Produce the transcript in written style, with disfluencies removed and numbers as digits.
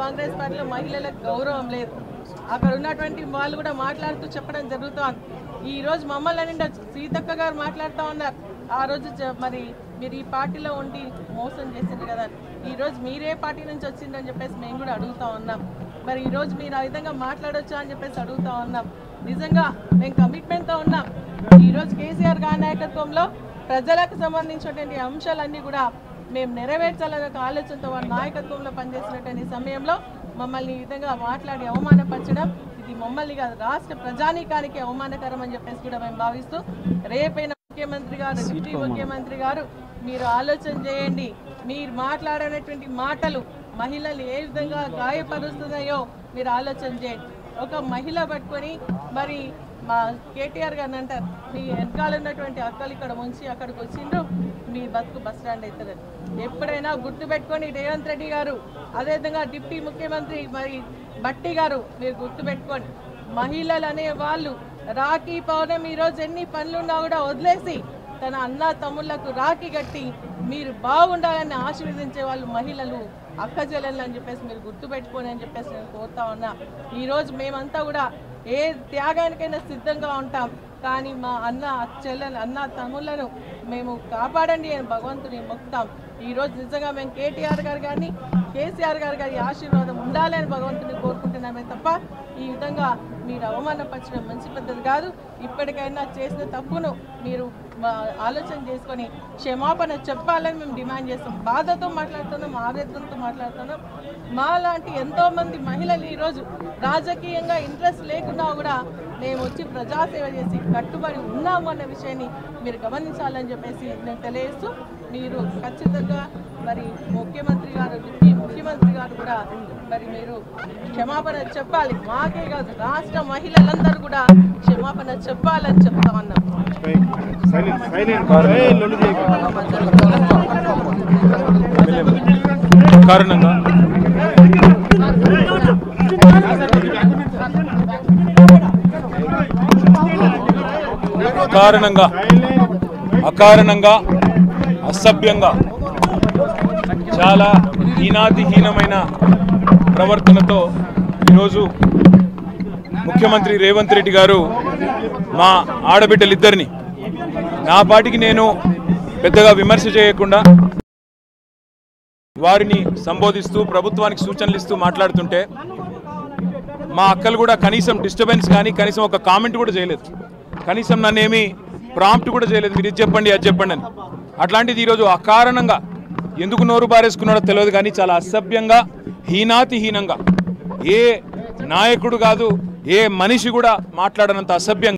కాంగ్రెస్ పార్టీలో మహిళలకు గౌరవం లేదు. అక్కడ ఉన్నటువంటి వాళ్ళు కూడా మాట్లాడుతూ చెప్పడం జరుగుతోంది. ఈ రోజు మమ్మల్ని నిండా సీతక్క గారు మాట్లాడుతూ ఉన్నారు. ఆ రోజు మరి మీరు ఈ పార్టీలో ఉండి మోసం చేసిండ్రు కదా, ఈ రోజు మీరే పార్టీ నుంచి వచ్చిందని చెప్పేసి మేము కూడా అడుగుతా ఉన్నాం. మరి ఈ రోజు మీరు ఆ విధంగా మాట్లాడొచ్చా అని చెప్పేసి అడుగుతా ఉన్నాం. నిజంగా మేము కమిట్మెంట్తో ఉన్నాం. ఈరోజు కేసీఆర్ గారి నాయకత్వంలో ప్రజలకు సంబంధించినటువంటి అంశాలన్నీ కూడా మేము నెరవేర్చాలనే ఆలోచనతో వారి నాయకత్వంలో పనిచేసినటువంటి సమయంలో మమ్మల్ని ఈ విధంగా మాట్లాడి అవమానపరచడం ఇది మమ్మల్ని కాదు రాష్ట్ర ప్రజానీకానికి అవమానకరం అని చెప్పేసి కూడా మేము భావిస్తూ రేపైన ముఖ్యమంత్రి గారు డిప్యూటీ ముఖ్యమంత్రి గారు మీరు ఆలోచన చేయండి. మీరు మాట్లాడేటువంటి మాటలు మహిళలు ఏ విధంగా గాయపరుస్తున్నాయో మీరు ఆలోచన చేయండి. ఒక మహిళ పట్టుకొని మరి మా కేటీఆర్ గారిని అంటారు, మీ వెనకాల ఉన్నటువంటి అక్కలు ఇక్కడ ఉంచి అక్కడికి వచ్చిండ్రు, మీ బతుకు బస్ స్టాండ్ అవుతుంది. ఎప్పుడైనా గుర్తుపెట్టుకొని రేవంత్ రెడ్డి గారు, అదేవిధంగా డిప్యూటీ ముఖ్యమంత్రి మరి భట్టి గారు మీరు గుర్తుపెట్టుకోండి. మహిళలు అనే వాళ్ళు రాఖీ పౌర్ణమి ఈరోజు ఎన్ని పనులున్నా కూడా వదిలేసి తన అన్న తమ్ముళ్లకు రాఖీ కట్టి మీరు బాగుండాలని ఆశీర్వదించే వాళ్ళు మహిళలు, అక్క చెల్లెళ్ళు అని చెప్పేసి మీరు గుర్తుపెట్టుకోని అని చెప్పేసి నేను కోరుతా ఉన్నా. ఈరోజు మేమంతా కూడా ఏ త్యాగానికైనా సిద్ధంగా ఉంటాం. కానీ మా అన్న తమ్ముళ్లను మేము కాపాడండి అని భగవంతుని మొక్కుతాం. ఈరోజు నిజంగా మేము కేటీఆర్ గారు కానీ కేసీఆర్ గారు కానీ ఆశీర్వాదం ఉండాలి అని భగవంతుని కోరుకుంటున్నామే తప్ప ఈ విధంగా మీరు అవమానపరచడం మంచి పద్ధతి కాదు. ఇప్పటికైనా చేసిన తప్పును మీరు ఆలోచన చేసుకొని క్షమాపణ చెప్పాలని మేము డిమాండ్ చేస్తాం. బాధతో మాట్లాడుతున్నాం, ఆవేదనతో మాట్లాడుతున్నాం. మాలాంటి ఎంతోమంది మహిళలు ఈరోజు రాజకీయంగా ఇంట్రెస్ట్ లేకున్నా కూడా మేము వచ్చి ప్రజాసేవ చేసి కట్టుబడి ఉన్నాము అన్న విషయాన్ని మీరు గమనించాలని చెప్పేసి నేను తెలియజేస్తూ మీరు ఖచ్చితంగా మరి ముఖ్యమంత్రి గారు డిప్యూటీ ముఖ్యమంత్రి గారు కూడా మరి మీరు క్షమాపణ చెప్పాలి. మాకే కాదు రాష్ట్ర మహిళలందరూ కూడా క్షమాపణ చెప్పాలని చెప్తా ఉన్నాం. అకారణంగా అసభ్యంగా చాలా హీనాతిహీనమైన ప్రవర్తనతో ఈరోజు ముఖ్యమంత్రి రేవంత్ రెడ్డి గారు మా ఆడబిడ్డలిద్దరిని నా పాటికి నేను పెద్దగా విమర్శ చేయకుండా వారిని సంబోధిస్తూ ప్రభుత్వానికి సూచనలు ఇస్తూ మాట్లాడుతుంటే మా అక్కలు కూడా కనీసం డిస్టర్బెన్స్ కానీ కనీసం ఒక కామెంట్ కూడా చేయలేదు. కనీసం నన్నేమి ప్రాంప్ట్ కూడా చేయలేదు, మీరు ఇది చెప్పండి అది చెప్పండి అని. అట్లాంటిది ఈరోజు అకారణంగా ఎందుకు నోరు బారేసుకున్నాడో తెలియదు కానీ చాలా అసభ్యంగా హీనాతిహీనంగా ఏ నాయకుడు కాదు ఏ మనిషి కూడా మాట్లాడనంత అసభ్యంగా